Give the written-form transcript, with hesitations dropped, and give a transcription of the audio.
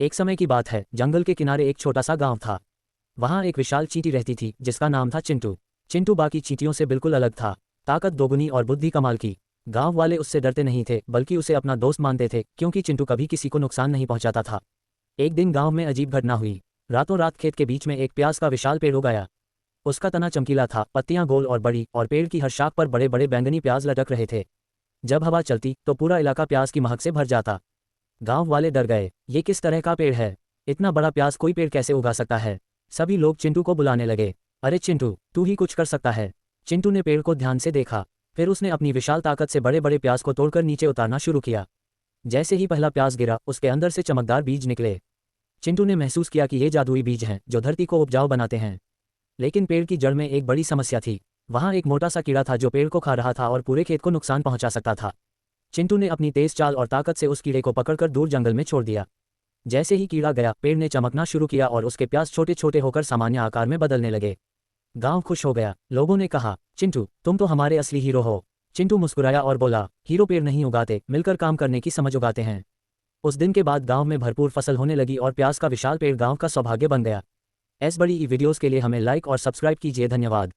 एक समय की बात है, जंगल के किनारे एक छोटा सा गांव था। वहां एक विशाल चींटी रहती थी जिसका नाम था चिंटू। चिंटू बाकी चींटियों से बिल्कुल अलग था। ताकत दोगुनी और बुद्धि कमाल की। गांव वाले उससे डरते नहीं थे बल्कि उसे अपना दोस्त मानते थे क्योंकि चिंटू कभी किसी को नुकसान नहीं पहुंचाता था। एक दिन गांव में अजीब घटना हुई। रातों रात खेत के बीच में एक प्याज का विशाल पेड़ उग आया। उसका तना चमकीला था, पत्तियां गोल और बड़ी, और पेड़ की हर शाख पर बड़े बड़े बैंगनी प्याज लटक रहे थे। जब हवा चलती तो पूरा इलाका प्याज की महक से भर जाता। गांव वाले डर गए, ये किस तरह का पेड़ है? इतना बड़ा प्याज कोई पेड़ कैसे उगा सकता है? सभी लोग चिंटू को बुलाने लगे। अरे चिंटू, तू ही कुछ कर सकता है। चिंटू ने पेड़ को ध्यान से देखा। फिर उसने अपनी विशाल ताकत से बड़े बड़े प्याज को तोड़कर नीचे उतारना शुरू किया। जैसे ही पहला प्याज गिरा, उसके अंदर से चमकदार बीज निकले। चिंटू ने महसूस किया कि ये जादुई बीज हैं जो धरती को उपजाऊ बनाते हैं। लेकिन पेड़ की जड़ में एक बड़ी समस्या थी। वहां एक मोटा सा कीड़ा था जो पेड़ को खा रहा था और पूरे खेत को नुकसान पहुंचा सकता था। चिंटू ने अपनी तेज चाल और ताकत से उस कीड़े को पकड़कर दूर जंगल में छोड़ दिया। जैसे ही कीड़ा गया, पेड़ ने चमकना शुरू किया और उसके प्याज छोटे छोटे होकर सामान्य आकार में बदलने लगे। गांव खुश हो गया। लोगों ने कहा, चिंटू, तुम तो हमारे असली हीरो हो। चिंटू मुस्कुराया और बोला, हीरो पेड़ नहीं उगाते, मिलकर काम करने की समझ उगाते हैं। उस दिन के बाद गांव में भरपूर फसल होने लगी और प्याज का विशाल पेड़ गांव का सौभाग्य बन गया। ऐसे बड़ी वीडियोस के लिए हमें लाइक और सब्सक्राइब कीजिए। धन्यवाद।